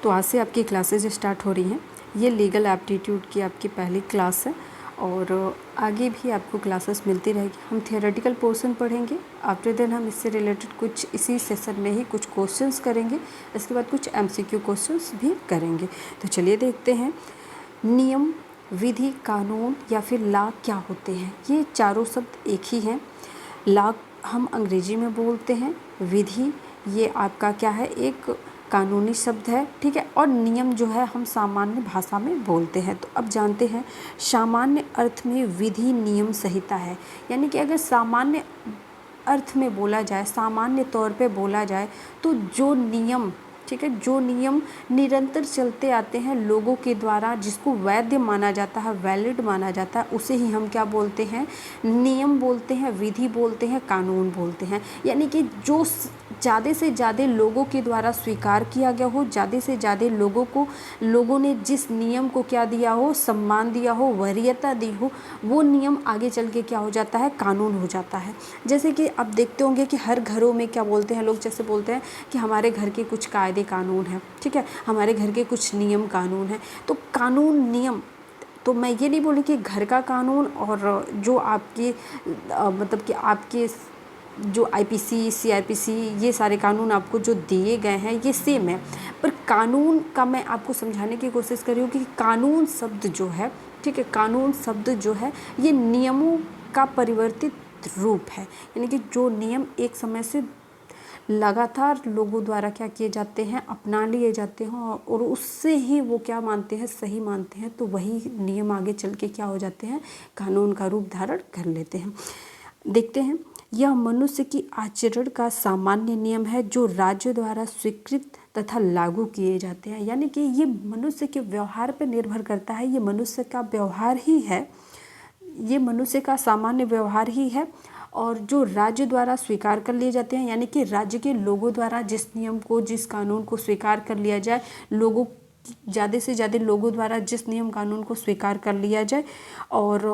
तो आज से आपकी क्लासेज स्टार्ट हो रही हैं। ये लीगल एप्टीट्यूड की आपकी पहली क्लास है और आगे भी आपको क्लासेस मिलती रहेगी। हम थियोरेटिकल पोर्शन पढ़ेंगे, आफ्टर देन हम इससे रिलेटेड कुछ इसी सेशन में ही कुछ क्वेश्चंस करेंगे, इसके बाद कुछ एमसीक्यू क्वेश्चंस भी करेंगे। तो चलिए देखते हैं, नियम, विधि, कानून या फिर लॉ क्या होते हैं। ये चारों शब्द एक ही हैं। लॉ हम अंग्रेजी में बोलते हैं, विधि ये आपका क्या है, एक कानूनी शब्द है, ठीक है, और नियम जो है हम सामान्य भाषा में बोलते हैं। तो अब जानते हैं, सामान्य अर्थ में विधि नियम संहिता है, यानी कि अगर सामान्य अर्थ में बोला जाए, सामान्य तौर पे बोला जाए तो जो नियम, ठीक है, जो नियम निरंतर चलते आते हैं लोगों के द्वारा, जिसको वैध माना जाता है, वैलिड माना जाता है, उसे ही हम क्या बोलते हैं, नियम बोलते हैं, विधि बोलते हैं, कानून बोलते हैं। यानी कि जो ज़्यादा से ज़्यादा लोगों के द्वारा स्वीकार किया गया हो, ज़्यादा से ज़्यादा लोगों ने जिस नियम को क्या दिया हो, सम्मान दिया हो, वरीयता दी हो, वो नियम आगे चल के क्या हो जाता है, कानून हो जाता है। जैसे कि आप देखते होंगे कि हर घरों में क्या बोलते हैं लोग, जैसे बोलते हैं कि हमारे घर के कुछ कायदे कानून हैं, ठीक है, हमारे घर के कुछ नियम कानून हैं। तो कानून नियम, तो मैं ये नहीं बोली कि घर का कानून और जो आपके मतलब कि आपके जो आईपीसी, सीआरपीसी, ये सारे कानून आपको जो दिए गए हैं ये सेम है, पर कानून का मैं आपको समझाने की कोशिश कर रही हूँ कि कानून शब्द जो है, ठीक है, कानून शब्द जो है ये नियमों का परिवर्तित रूप है। यानी कि जो नियम एक समय से लगातार लोगों द्वारा क्या किए जाते हैं, अपना लिए जाते हैं और उससे ही वो क्या मानते हैं, सही मानते हैं, तो वही नियम आगे चल के क्या हो जाते हैं, कानून का रूप धारण कर लेते हैं। देखते हैं, यह मनुष्य की आचरण का सामान्य नियम है जो राज्य द्वारा स्वीकृत तथा लागू किए जाते हैं। यानी कि ये मनुष्य के व्यवहार पर निर्भर करता है, ये मनुष्य का व्यवहार ही है, ये मनुष्य का सामान्य व्यवहार ही है, और जो राज्य द्वारा स्वीकार कर लिए जाते हैं, यानी कि राज्य के लोगों द्वारा जिस नियम को, जिस कानून को स्वीकार कर लिया जाए, लोगों ज़्यादा से ज़्यादा लोगों द्वारा जिस नियम कानून को स्वीकार कर लिया जाए और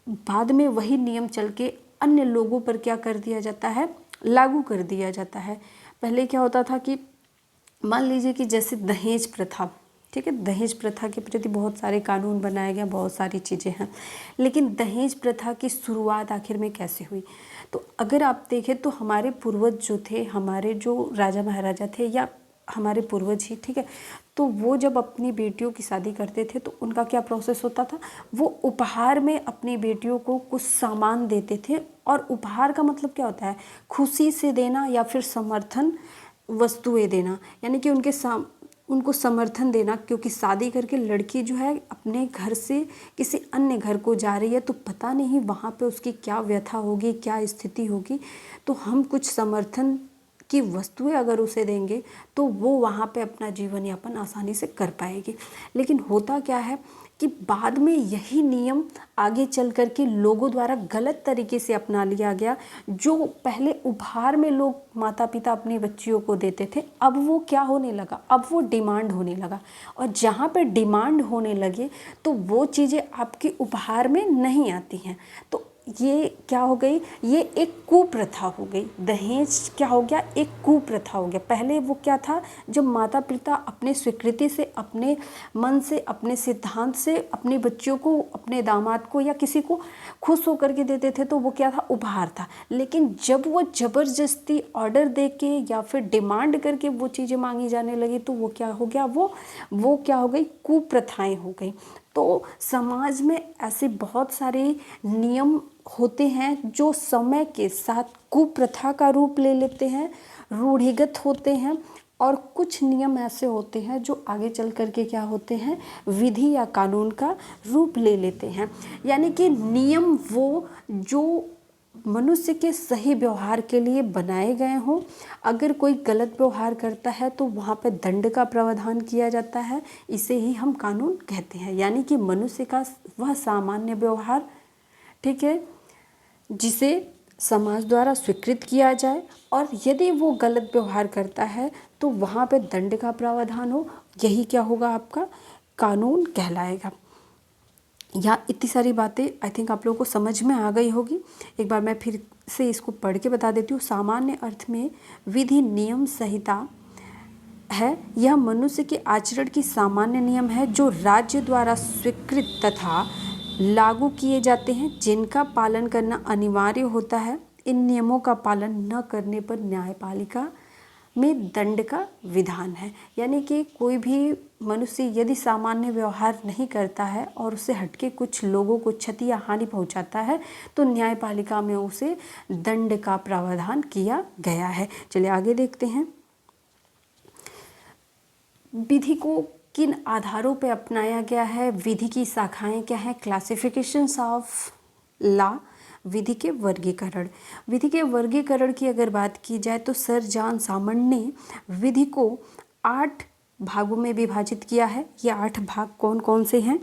बाद में वही नियम चल के अन्य लोगों पर क्या कर दिया जाता है, लागू कर दिया जाता है। पहले क्या होता था कि मान लीजिए कि जैसे दहेज प्रथा, ठीक है, दहेज प्रथा के प्रति बहुत सारे कानून बनाए गए, बहुत सारी चीज़ें हैं, लेकिन दहेज प्रथा की शुरुआत आखिर में कैसे हुई। तो अगर आप देखें तो हमारे पूर्वज जो थे, हमारे जो राजा महाराजा थे या हमारे पूर्वज ही, ठीक है, तो वो जब अपनी बेटियों की शादी करते थे तो उनका क्या प्रोसेस होता था, वो उपहार में अपनी बेटियों को कुछ सामान देते थे। और उपहार का मतलब क्या होता है, खुशी से देना या फिर समर्थन वस्तुएं देना, यानी कि उनको समर्थन देना, क्योंकि शादी करके लड़की जो है अपने घर से किसी अन्य घर को जा रही है, तो पता नहीं वहाँ पे उसकी क्या व्यथा होगी, क्या स्थिति होगी, तो हम कुछ समर्थन की वस्तुएं अगर उसे देंगे तो वो वहाँ पे अपना जीवन यापन आसानी से कर पाएगी। लेकिन होता क्या है कि बाद में यही नियम आगे चल कर के लोगों द्वारा गलत तरीके से अपना लिया गया। जो पहले उपहार में लोग माता पिता अपनी बच्चियों को देते थे, अब वो क्या होने लगा, अब वो डिमांड होने लगा, और जहाँ पे डिमांड होने लगे तो वो चीज़ें आपके उपहार में नहीं आती हैं। तो ये क्या हो गई, ये एक कुप्रथा हो गई। दहेज क्या हो गया, एक कुप्रथा हो गया। पहले वो क्या था, जब माता पिता अपने स्वीकृति से, अपने मन से, अपने सिद्धांत से अपनी बच्चियों को, अपने दामाद को या किसी को खुश होकर के देते थे, तो वो क्या था, उपहार था। लेकिन जब वो ज़बरदस्ती ऑर्डर दे के या फिर डिमांड करके वो चीज़ें मांगी जाने लगी, तो वो क्या हो गया, वो क्या हो गई, कुप्रथाएं हो गई। तो समाज में ऐसे बहुत सारे नियम होते हैं जो समय के साथ कुप्रथा का रूप ले लेते हैं, रूढ़िगत होते हैं, और कुछ नियम ऐसे होते हैं जो आगे चल कर के क्या होते हैं, विधि या कानून का रूप ले लेते हैं। यानी कि नियम वो जो मनुष्य के सही व्यवहार के लिए बनाए गए हों, अगर कोई गलत व्यवहार करता है तो वहाँ पर दंड का प्रावधान किया जाता है, इसे ही हम कानून कहते हैं। यानी कि मनुष्य का वह सामान्य व्यवहार, ठीक है, जिसे समाज द्वारा स्वीकृत किया जाए, और यदि वो गलत व्यवहार करता है तो वहाँ पे दंड का प्रावधान हो, यही क्या होगा, आपका कानून कहलाएगा। यहाँ इतनी सारी बातें आई थिंक आप लोगों को समझ में आ गई होगी। एक बार मैं फिर से इसको पढ़ के बता देती हूँ। सामान्य अर्थ में विधि नियम संहिता है यह मनुष्य के आचरण की सामान्य नियम है जो राज्य द्वारा स्वीकृत तथा लागू किए जाते हैं, जिनका पालन करना अनिवार्य होता है। इन नियमों का पालन न करने पर न्यायपालिका में दंड का विधान है। यानी कि कोई भी मनुष्य यदि सामान्य व्यवहार नहीं करता है और उससे हटके कुछ लोगों को क्षति या हानि पहुंचाता है तो न्यायपालिका में उसे दंड का प्रावधान किया गया है। चलिए आगे देखते हैं। विधि को किन आधारों पर अपनाया गया है? विधि की शाखाएं क्या हैं? क्लासिफिकेशंस ऑफ लॉ, विधि के वर्गीकरण। विधि के वर्गीकरण की अगर बात की जाए तो सर जॉन सामंड ने विधि को 8 भागों में विभाजित किया है। ये 8 भाग कौन कौन से हैं?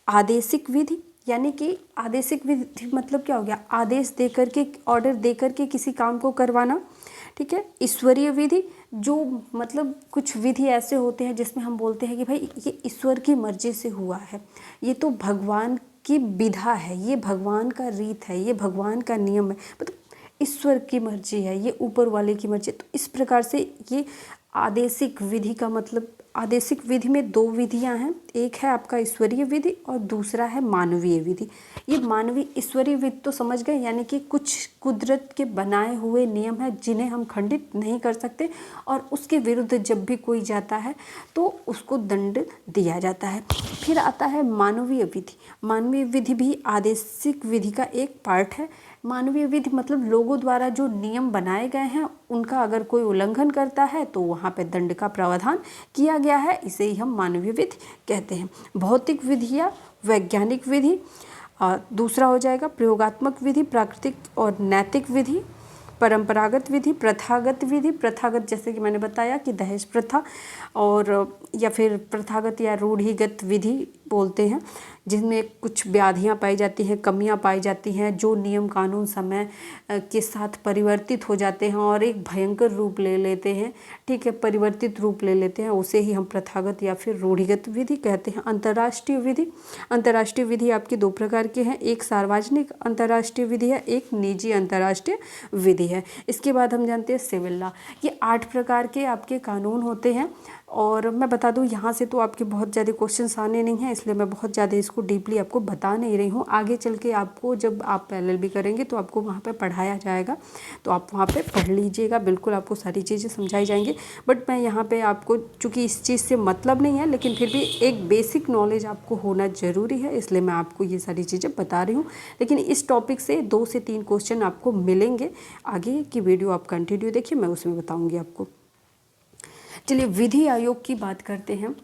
आदेशिक विधि, यानी कि आदेशिक विधि मतलब क्या हो गया? आदेश दे करके, ऑर्डर दे करके किसी काम को करवाना, ठीक है। ईश्वरीय विधि, जो मतलब कुछ विधि ऐसे होते हैं जिसमें हम बोलते हैं कि भाई ये ईश्वर की मर्जी से हुआ है, ये तो भगवान की विधा है, ये भगवान का रीत है, ये भगवान का नियम है, मतलब ईश्वर की मर्जी है, ये ऊपर वाले की मर्जी है। तो इस प्रकार से ये आदेशिक विधि का मतलब, आदेशिक विधि में 2 विधियां हैं, एक है आपका ईश्वरीय विधि और दूसरा है मानवीय विधि। ये मानवीय ईश्वरीय विधि तो समझ गए, यानी कि कुछ कुदरत के बनाए हुए नियम हैं जिन्हें हम खंडित नहीं कर सकते और उसके विरुद्ध जब भी कोई जाता है तो उसको दंड दिया जाता है। फिर आता है मानवीय विधि। मानवीय विधि भी आदेशिक विधि का एक पार्ट है। मानवीय विधि मतलब लोगों द्वारा जो नियम बनाए गए हैं उनका अगर कोई उल्लंघन करता है तो वहाँ पे दंड का प्रावधान किया गया है, इसे ही हम मानवीय विधि कहते हैं। भौतिक विधि या वैज्ञानिक विधि, दूसरा हो जाएगा प्रयोगात्मक विधि, प्राकृतिक और नैतिक विधि, परंपरागत विधि, प्रथागत विधि। प्रथागत जैसे कि मैंने बताया कि दहेज प्रथा, और या फिर प्रथागत या रूढ़िगत विधि बोलते हैं, जिनमें कुछ व्याधियाँ पाई जाती हैं, कमियाँ पाई जाती हैं, जो नियम कानून समय के साथ परिवर्तित हो जाते हैं और एक भयंकर रूप ले लेते हैं, ठीक है, परिवर्तित रूप ले लेते हैं, उसे ही हम प्रथागत या फिर रूढ़िगत विधि कहते हैं। अंतर्राष्ट्रीय विधि। अंतर्राष्ट्रीय विधि आपकी 2 प्रकार की हैं, एक सार्वजनिक अंतर्राष्ट्रीय विधि है, एक निजी अंतर्राष्ट्रीय विधि है। इसके बाद हम जानते हैं सिविल लॉ। ये 8 प्रकार के आपके कानून होते हैं और मैं बता दूं यहाँ से तो आपके बहुत ज़्यादा क्वेश्चंस आने नहीं हैं, इसलिए मैं बहुत ज़्यादा इसको डीपली आपको बता नहीं रही हूँ। आगे चल के आपको जब आप LLB करेंगे तो आपको वहाँ पे पढ़ाया जाएगा, तो आप वहाँ पे पढ़ लीजिएगा, बिल्कुल आपको सारी चीज़ें समझाई जाएंगी। बट मैं यहाँ पे आपको, चूँकि इस चीज़ से मतलब नहीं है लेकिन फिर भी एक बेसिक नॉलेज आपको होना ज़रूरी है, इसलिए मैं आपको ये सारी चीज़ें बता रही हूँ। लेकिन इस टॉपिक से 2 से 3 क्वेश्चन आपको मिलेंगे। आगे की वीडियो आप कंटिन्यू देखिए, मैं उसमें बताऊँगी आपको। चलिए विधि आयोग की बात करते हैं।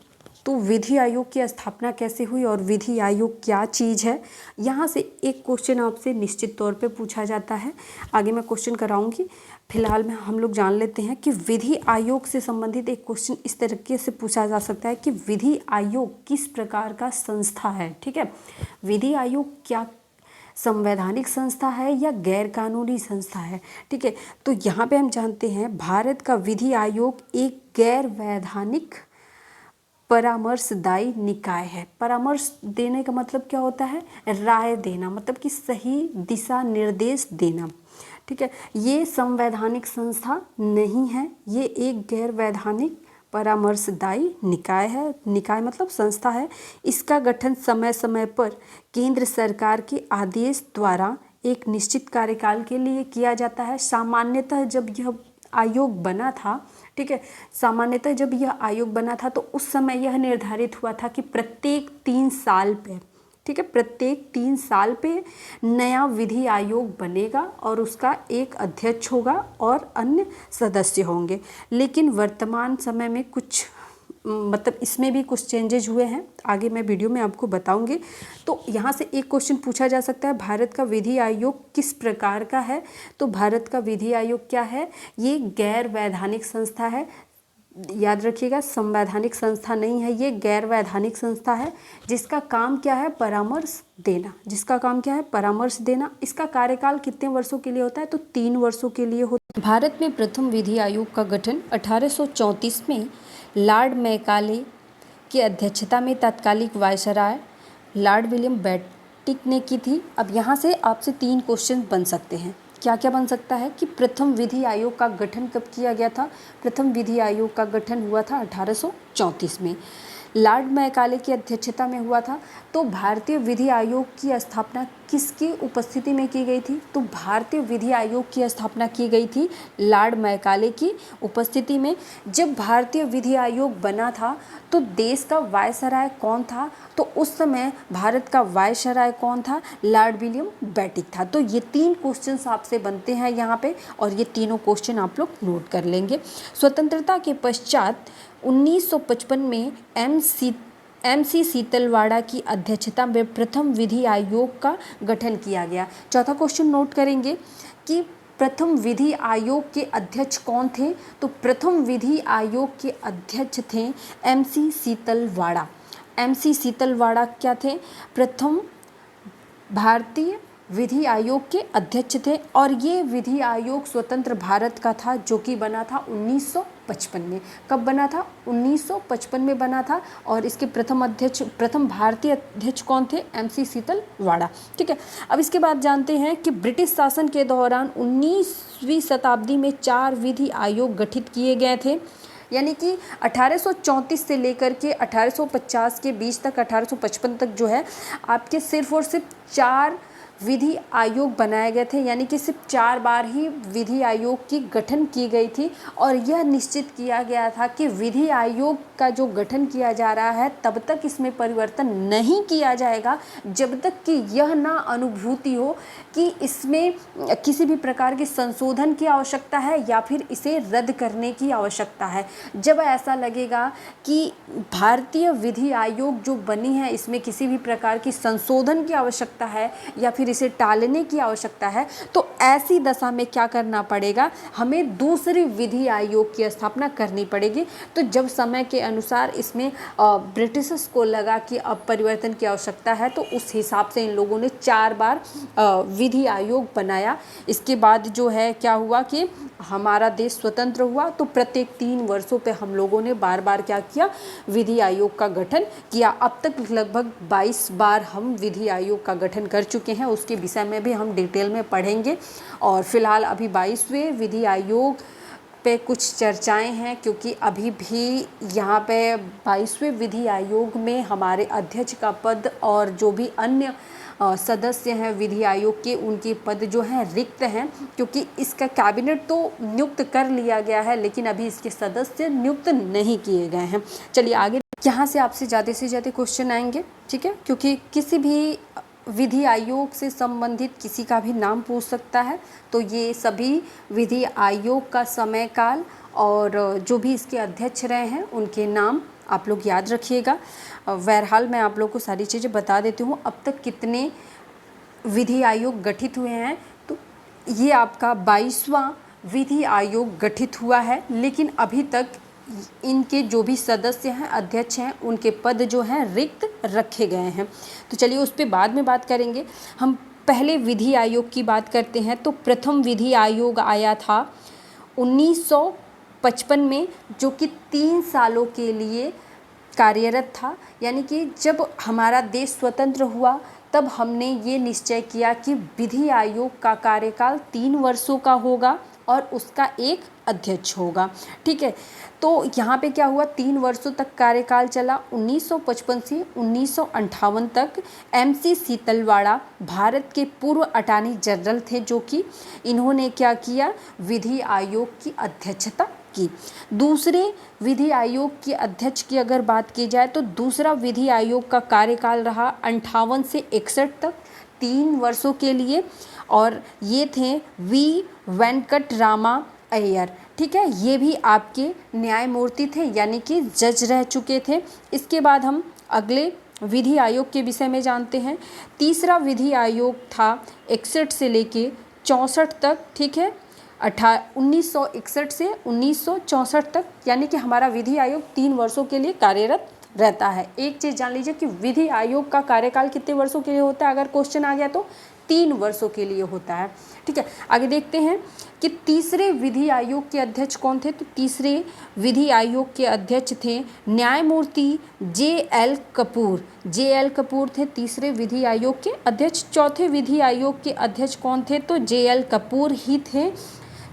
तो विधि आयोग की स्थापना कैसे हुई और विधि आयोग क्या चीज़ है, यहाँ से एक क्वेश्चन आपसे निश्चित तौर पे पूछा जाता है। आगे मैं क्वेश्चन कराऊंगी, फिलहाल में हम लोग जान लेते हैं कि विधि आयोग से संबंधित एक क्वेश्चन इस तरीके से पूछा जा सकता है कि विधि आयोग किस प्रकार का संस्था है। ठीक है, विधि आयोग क्या संवैधानिक संस्था है या गैर कानूनी संस्था है। ठीक है, तो यहाँ पे हम जानते हैं भारत का विधि आयोग एक गैर वैधानिक परामर्शदायी निकाय है। परामर्श देने का मतलब क्या होता है? राय देना, मतलब कि सही दिशा निर्देश देना। ठीक है, ये संवैधानिक संस्था नहीं है, ये एक गैर वैधानिक परामर्शदायी निकाय है। निकाय मतलब संस्था है। इसका गठन समय समय पर केंद्र सरकार के आदेश द्वारा एक निश्चित कार्यकाल के लिए किया जाता है। सामान्यतः जब यह आयोग बना था, ठीक है, सामान्यतः जब यह आयोग बना था तो उस समय यह निर्धारित हुआ था कि प्रत्येक 3 साल पे, ठीक है, प्रत्येक 3 साल पे नया विधि आयोग बनेगा और उसका एक अध्यक्ष होगा और अन्य सदस्य होंगे। लेकिन वर्तमान समय में कुछ मतलब इसमें भी कुछ चेंजेज हुए हैं, आगे मैं वीडियो में आपको बताऊंगी। तो यहाँ से एक क्वेश्चन पूछा जा सकता है, भारत का विधि आयोग किस प्रकार का है? तो भारत का विधि आयोग क्या है? ये गैर वैधानिक संस्था है। याद रखिएगा, संवैधानिक संस्था नहीं है, ये गैर वैधानिक संस्था है जिसका काम क्या है? परामर्श देना। जिसका काम क्या है? परामर्श देना। इसका कार्यकाल कितने वर्षों के लिए होता है? तो 3 वर्षों के लिए होता है। भारत में प्रथम विधि आयोग का गठन 1834 में लॉर्ड मैकाले की अध्यक्षता में तत्कालिक वायसराय लॉर्ड विलियम बेंटिक ने की थी। अब यहाँ से आपसे 3 क्वेश्चन बन सकते हैं क्या क्या बन सकता है कि प्रथम विधि आयोग का गठन कब किया गया था? प्रथम विधि आयोग का गठन हुआ था 1834 में। लॉर्ड मैकाले की अध्यक्षता में हुआ था। तो भारतीय विधि आयोग की स्थापना किसकी उपस्थिति में की गई थी? तो भारतीय विधि आयोग की स्थापना की गई थी लॉर्ड मैकाले की उपस्थिति में। जब भारतीय विधि आयोग बना था तो देश का वायसराय कौन था? तो उस समय भारत का वायसराय कौन था? लॉर्ड विलियम बेटिक था। तो ये 3 क्वेश्चंस आपसे बनते हैं यहाँ पे, और ये तीनों क्वेश्चन आप लोग नोट कर लेंगे। स्वतंत्रता के पश्चात 1955 में MC सीतलवाड़ा की अध्यक्षता में प्रथम विधि आयोग का गठन किया गया। चौथा क्वेश्चन नोट करेंगे कि प्रथम विधि आयोग के अध्यक्ष कौन थे? तो प्रथम विधि आयोग के अध्यक्ष थे MC सीतलवाड़ा। MC सीतलवाड़ा क्या थे? प्रथम भारतीय विधि आयोग के अध्यक्ष थे, और ये विधि आयोग स्वतंत्र भारत का था, जो कि बना था 1955 में। कब बना था? 1955 में बना था। और इसके प्रथम भारतीय अध्यक्ष कौन थे? MC सीतलवाड़ा। ठीक है, अब इसके बाद जानते हैं कि ब्रिटिश शासन के दौरान 19वीं शताब्दी में 4 विधि आयोग गठित किए गए थे। यानी कि 1834 से लेकर के 1850 के बीच तक, 1855 तक जो है आपके सिर्फ और सिर्फ 4 विधि आयोग बनाए गए थे। यानी कि सिर्फ 4 बार ही विधि आयोग की गठन की गई थी, और यह निश्चित किया गया था कि विधि आयोग का जो गठन किया जा रहा है तब तक इसमें परिवर्तन नहीं किया जाएगा जब तक कि यह ना अनुभूति हो कि इसमें किसी भी प्रकार के संशोधन की आवश्यकता है या फिर इसे रद्द करने की आवश्यकता है। जब ऐसा लगेगा कि भारतीय विधि आयोग जो बनी है इसमें किसी भी प्रकार की संशोधन की आवश्यकता है या फिर इसे टालने की आवश्यकता है, तो ऐसी दशा में क्या करना पड़ेगा? हमें दूसरी विधि आयोग की स्थापना करनी पड़ेगी। तो जब समय के अनुसार इसमें ब्रिटिशर्स को लगा कि अब परिवर्तन की आवश्यकता है, तो उस हिसाब से इन लोगों ने 4 बार विधि आयोग बनाया। इसके बाद जो है क्या हुआ कि हमारा देश स्वतंत्र हुआ, तो प्रत्येक 3 वर्षों पे हम लोगों ने बार बार क्या किया? विधि आयोग का गठन किया। अब तक लगभग 22 बार हम विधि आयोग का गठन कर चुके हैं, उसके विषय में भी हम डिटेल में पढ़ेंगे। और फिलहाल अभी 22वें विधि आयोग पे कुछ चर्चाएं हैं, क्योंकि अभी भी यहाँ पे 22वें विधि आयोग में हमारे अध्यक्ष का पद और जो भी अन्य सदस्य हैं विधि आयोग के, उनके पद जो हैं रिक्त हैं, क्योंकि इसका कैबिनेट तो नियुक्त कर लिया गया है लेकिन अभी इसके सदस्य नियुक्त नहीं किए गए हैं। चलिए आगे, यहाँ से आपसे ज़्यादा से ज़्यादा क्वेश्चन आएंगे, ठीक है, क्योंकि किसी भी विधि आयोग से संबंधित किसी का भी नाम पूछ सकता है। तो ये सभी विधि आयोग का समय काल और जो भी इसके अध्यक्ष रहे हैं उनके नाम आप लोग याद रखिएगा। बहरहाल मैं आप लोग को सारी चीज़ें बता देती हूँ। अब तक कितने विधि आयोग गठित हुए हैं, तो ये आपका 22वां विधि आयोग गठित हुआ है, लेकिन अभी तक इनके जो भी सदस्य हैं, अध्यक्ष हैं, उनके पद जो हैं रिक्त रखे गए हैं। तो चलिए उस पर बाद में बात करेंगे। हम पहले विधि आयोग की बात करते हैं। तो प्रथम विधि आयोग आया था 1955 में, जो कि 3 सालों के लिए कार्यरत था। यानी कि जब हमारा देश स्वतंत्र हुआ तब हमने ये निश्चय किया कि विधि आयोग का कार्यकाल 3 वर्षों का होगा और उसका एक अध्यक्ष होगा। ठीक है, तो यहाँ पे क्या हुआ? 3 वर्षों तक कार्यकाल चला। 1955 से 1958 तक MC सीतलवाड़ा भारत के पूर्व अटॉर्नी जनरल थे, जो कि इन्होंने क्या किया? विधि आयोग की अध्यक्षता की। दूसरे विधि आयोग के अध्यक्ष की अगर बात की जाए तो दूसरा विधि आयोग का कार्यकाल रहा 58 से 61 तक, 3 वर्षों के लिए, और ये थे V वेंकट रामा अय्यर। ठीक है, ये भी आपके न्यायमूर्ति थे, यानी कि जज रह चुके थे। इसके बाद हम अगले विधि आयोग के विषय में जानते हैं। तीसरा विधि आयोग था 61 से लेके 64 तक। ठीक है, 1961 से 1964 तक, यानी कि हमारा विधि आयोग 3 वर्षों के लिए कार्यरत रहता है। एक चीज़ जान लीजिए कि विधि आयोग का कार्यकाल कितने वर्षों के लिए होता है, अगर क्वेश्चन आ गया तो 3 वर्षों के लिए होता है। ठीक है, आगे देखते हैं कि तीसरे विधि आयोग के अध्यक्ष कौन थे। तो तीसरे विधि आयोग के अध्यक्ष थे न्यायमूर्ति JL कपूर। JL कपूर थे तीसरे विधि आयोग के अध्यक्ष। चौथे विधि आयोग के अध्यक्ष कौन थे, तो JL कपूर ही थे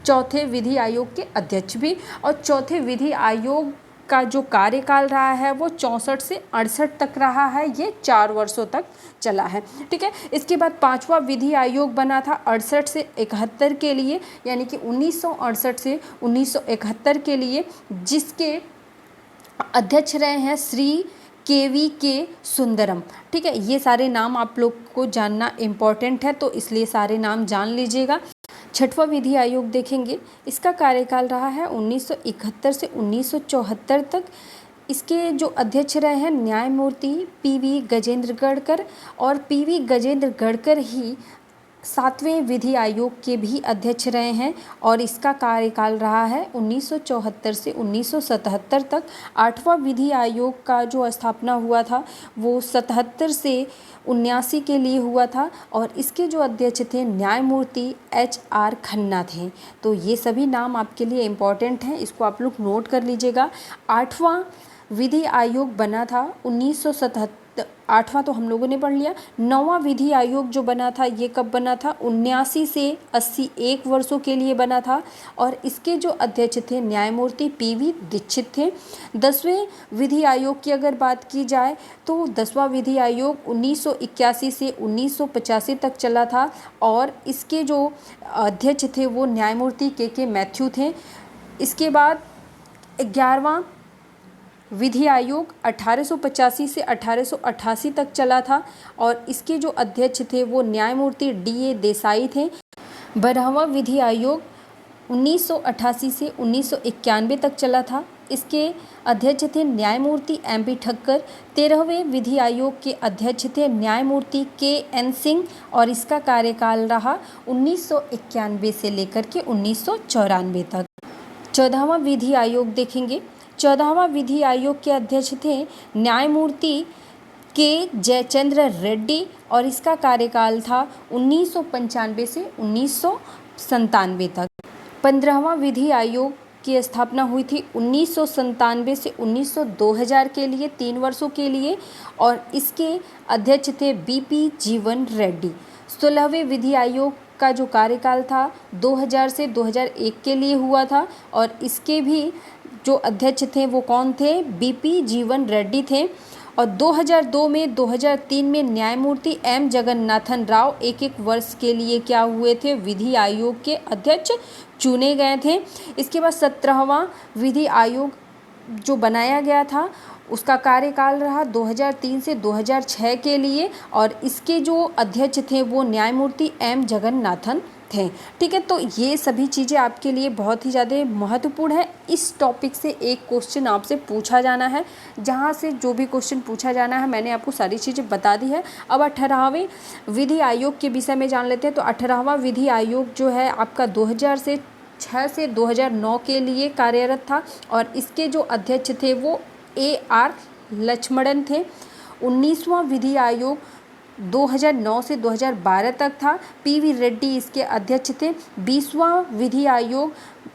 चौथे विधि आयोग के अध्यक्ष भी। और चौथे विधि आयोग का जो कार्यकाल रहा है वो 64 से 68 तक रहा है, ये 4 वर्षों तक चला है। ठीक है, इसके बाद 5वां विधि आयोग बना था 68 से 71 के लिए, यानी कि 1968 से 1971 के लिए, जिसके अध्यक्ष रहे हैं श्री KVK सुंदरम। ठीक है, ये सारे नाम आप लोग को जानना इम्पॉर्टेंट है, तो इसलिए सारे नाम जान लीजिएगा। 6वां विधि आयोग देखेंगे, इसका कार्यकाल रहा है 1971 से 1974 तक। इसके जो अध्यक्ष रहे हैं न्यायमूर्ति PV गजेंद्र गढ़कर, और PV गजेंद्र गढ़कर ही 7वें विधि आयोग के भी अध्यक्ष रहे हैं, और इसका कार्यकाल रहा है 1974 से 1977 तक। 8वां विधि आयोग का जो स्थापना हुआ था वो 77 से 79 के लिए हुआ था, और इसके जो अध्यक्ष थे न्यायमूर्ति HR खन्ना थे। तो ये सभी नाम आपके लिए इम्पॉर्टेंट हैं, इसको आप लोग नोट कर लीजिएगा। 8वां विधि आयोग बना था 1977, 8वां तो हम लोगों ने पढ़ लिया। 9वां विधि आयोग जो बना था ये कब बना था, 79 से 81 वर्षों के लिए बना था, और इसके जो अध्यक्ष थे न्यायमूर्ति PV दीक्षित थे। 10वें विधि आयोग की अगर बात की जाए तो 10वां विधि आयोग 1981 से 1985 तक चला था, और इसके जो अध्यक्ष थे वो न्यायमूर्ति KK मैथ्यू थे। इसके बाद 11वां विधि आयोग 1885 से 1888 तक चला था, और इसके जो अध्यक्ष थे वो न्यायमूर्ति DA देसाई थे। 12वां विधि आयोग 1988 से 1991 तक चला था, इसके अध्यक्ष थे न्यायमूर्ति MP ठक्कर। 13वें विधि आयोग के अध्यक्ष थे न्यायमूर्ति KN सिंह, और इसका कार्यकाल रहा 1991 से लेकर के 1994 तक। 14वां विधि आयोग देखेंगे, 14वां विधि आयोग के अध्यक्ष थे न्यायमूर्ति K जयचंद्र रेड्डी, और इसका कार्यकाल था 1995 से 1997 तक। 15वां विधि आयोग की स्थापना हुई थी 1997 से 2000 के लिए, 3 वर्षों के लिए, और इसके अध्यक्ष थे BP जीवन रेड्डी। 16वें विधि आयोग का जो कार्यकाल था 2000 से 2001 के लिए हुआ था, और इसके भी जो अध्यक्ष थे वो कौन थे, BP जीवन रेड्डी थे। और 2002 में 2003 में न्यायमूर्ति M जगन्नाथन राव एक वर्ष के लिए क्या हुए थे, विधि आयोग के अध्यक्ष चुने गए थे। इसके बाद 17वां विधि आयोग जो बनाया गया था उसका कार्यकाल रहा 2003 से 2006 के लिए, और इसके जो अध्यक्ष थे वो न्यायमूर्ति M जगन्नाथन थे। ठीक है, तो ये सभी चीज़ें आपके लिए बहुत ही ज़्यादा महत्वपूर्ण है। इस टॉपिक से एक क्वेश्चन आपसे पूछा जाना है, जहाँ से जो भी क्वेश्चन पूछा जाना है मैंने आपको सारी चीज़ें बता दी है। अब 18वें विधि आयोग के विषय में जान लेते हैं। तो 18वां विधि आयोग जो है आपका 2006 से 2009 के लिए कार्यरत था, और इसके जो अध्यक्ष थे वो AR लक्ष्मणन थे। 19वां विधि आयोग 2009 से 2012 तक था, PV रेड्डी इसके अध्यक्ष थे। 20वां विधि आयोग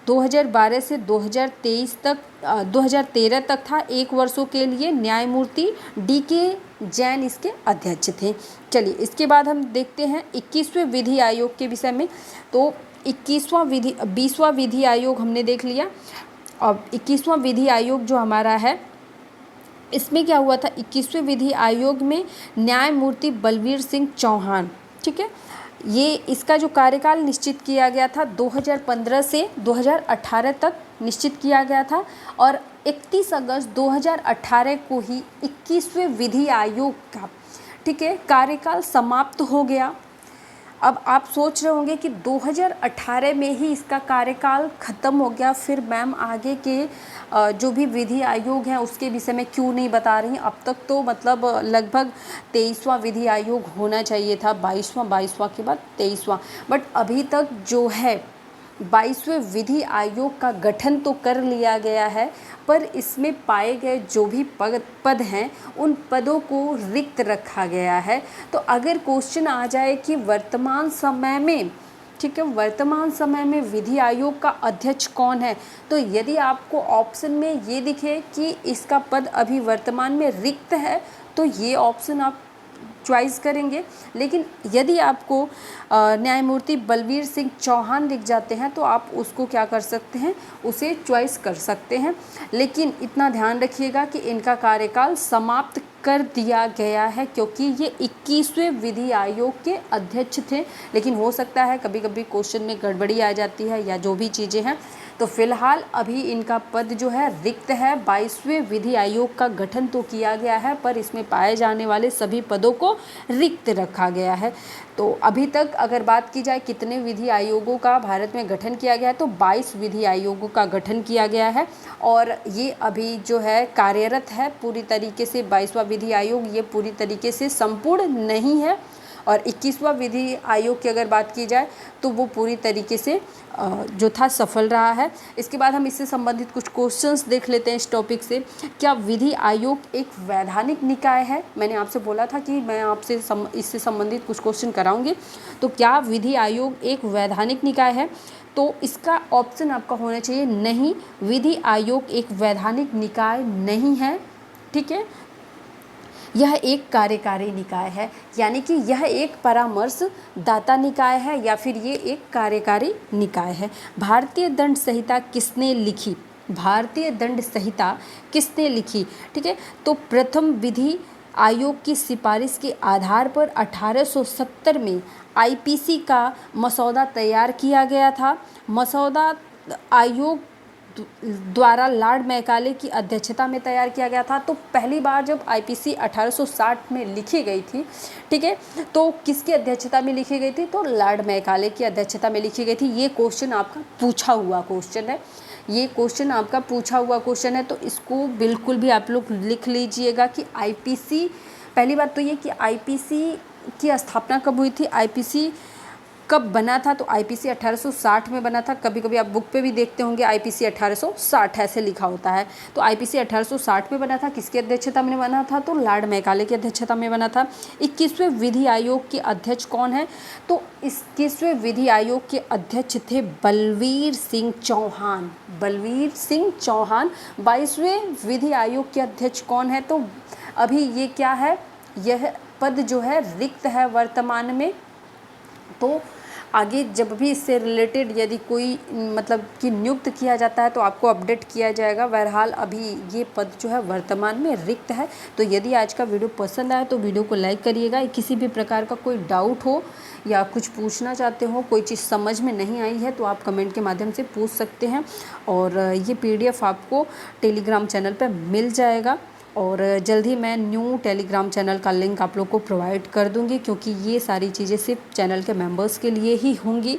2012 से 2013 तक था, 1 वर्षों के लिए, न्यायमूर्ति DK जैन इसके अध्यक्ष थे। चलिए इसके बाद हम देखते हैं 21वें विधि आयोग के विषय में। तो 20वां विधि आयोग हमने देख लिया। अब 21वां विधि आयोग जो हमारा है इसमें क्या हुआ था, 21वें विधि आयोग में न्यायमूर्ति बलवीर सिंह चौहान, ठीक है, ये इसका जो कार्यकाल निश्चित किया गया था 2015 से 2018 तक निश्चित किया गया था, और 31 अगस्त 2018 को ही 21वें विधि आयोग का, ठीक है, कार्यकाल समाप्त हो गया। अब आप सोच रहे होंगे कि 2018 में ही इसका कार्यकाल ख़त्म हो गया, फिर मैम आगे के जो भी विधि आयोग हैं उसके विषय में क्यों नहीं बता रही हैं। अब तक तो मतलब लगभग 23वां विधि आयोग होना चाहिए था, 22वां के बाद 23वां, बट अभी तक जो है 22वें विधि आयोग का गठन तो कर लिया गया है, पर इसमें पाए गए जो भी पद हैं उन पदों को रिक्त रखा गया है। तो अगर क्वेश्चन आ जाए कि वर्तमान समय में, ठीक है, वर्तमान समय में विधि आयोग का अध्यक्ष कौन है, तो यदि आपको ऑप्शन में ये दिखे कि इसका पद अभी वर्तमान में रिक्त है तो ये ऑप्शन आप चॉइस करेंगे। लेकिन यदि आपको न्यायमूर्ति बलवीर सिंह चौहान दिख जाते हैं तो आप उसको क्या कर सकते हैं, उसे चॉइस कर सकते हैं। लेकिन इतना ध्यान रखिएगा कि इनका कार्यकाल समाप्त कर दिया गया है, क्योंकि ये 21वें विधि आयोग के अध्यक्ष थे। लेकिन हो सकता है कभी कभी क्वेश्चन में गड़बड़ी आ जाती है या जो भी चीज़ें हैं, तो फिलहाल अभी इनका पद जो है रिक्त है। 22वें विधि आयोग का गठन तो किया गया है, पर इसमें पाए जाने वाले सभी पदों को रिक्त रखा गया है। तो अभी तक अगर बात की जाए कितने विधि आयोगों का भारत में गठन किया गया है, तो 22 विधि आयोगों का गठन किया गया है और ये अभी जो है कार्यरत है पूरी तरीके से। 22वां विधि आयोग ये पूरी तरीके से संपूर्ण नहीं है, और 21वां विधि आयोग की अगर बात की जाए तो वो पूरी तरीके से जो था सफल रहा है। इसके बाद हम इससे संबंधित कुछ क्वेश्चंस देख लेते हैं इस टॉपिक से। क्या विधि आयोग एक वैधानिक निकाय है? मैंने आपसे बोला था कि मैं आपसे इससे संबंधित कुछ क्वेश्चन कराऊंगी। तो क्या विधि आयोग एक वैधानिक निकाय है? तो इसका ऑप्शन आपका होना चाहिए नहीं, विधि आयोग एक वैधानिक निकाय नहीं है। ठीक है, यह एक कार्यकारी निकाय है, यानी कि यह एक परामर्श दाता निकाय है या फिर ये एक कार्यकारी निकाय है। भारतीय दंड संहिता किसने लिखी? भारतीय दंड संहिता किसने लिखी? ठीक है, तो प्रथम विधि आयोग की सिफारिश के आधार पर 1870 में आईपीसी का मसौदा तैयार किया गया था। मसौदा आयोग द्वारा लॉर्ड मैकाले की अध्यक्षता में तैयार किया गया था। तो पहली बार जब आईपीसी 1860 में लिखी गई थी, ठीक है, तो किसकी अध्यक्षता में लिखी गई थी? तो लॉर्ड मैकाले की अध्यक्षता में लिखी गई थी। ये क्वेश्चन आपका पूछा हुआ क्वेश्चन है, ये क्वेश्चन आपका पूछा हुआ क्वेश्चन है, तो इसको बिल्कुल भी आप लोग लिख लीजिएगा कि आईपीसी, पहली बात तो ये कि आईपीसी की स्थापना कब हुई थी, आईपीसी कब बना था? तो आईपीसी 1860 में बना था। कभी कभी आप बुक पे भी देखते होंगे आईपीसी 1860 ऐसे लिखा होता है। तो आईपीसी 1860 में बना था। किसकी अध्यक्षता में बना था? तो लॉर्ड मैकाले की अध्यक्षता में बना था। 21वें विधि आयोग के अध्यक्ष कौन है? तो 21वें विधि आयोग के अध्यक्ष थे बलवीर सिंह चौहान। बलवीर सिंह चौहान 22वें विधि आयोग के अध्यक्ष कौन है? तो अभी ये क्या है, यह पद जो है रिक्त है वर्तमान में। तो आगे जब भी इससे रिलेटेड यदि कोई मतलब कि नियुक्त किया जाता है तो आपको अपडेट किया जाएगा। बहरहाल अभी ये पद जो है वर्तमान में रिक्त है। तो यदि आज का वीडियो पसंद आए तो वीडियो को लाइक करिएगा। किसी भी प्रकार का कोई डाउट हो या कुछ पूछना चाहते हो, कोई चीज़ समझ में नहीं आई है, तो आप कमेंट के माध्यम से पूछ सकते हैं। और ये पीडीएफ आपको टेलीग्राम चैनल पर मिल जाएगा और जल्द ही मैं न्यू टेलीग्राम चैनल का लिंक आप लोग को प्रोवाइड कर दूंगी, क्योंकि ये सारी चीज़ें सिर्फ चैनल के मेंबर्स के लिए ही होंगी।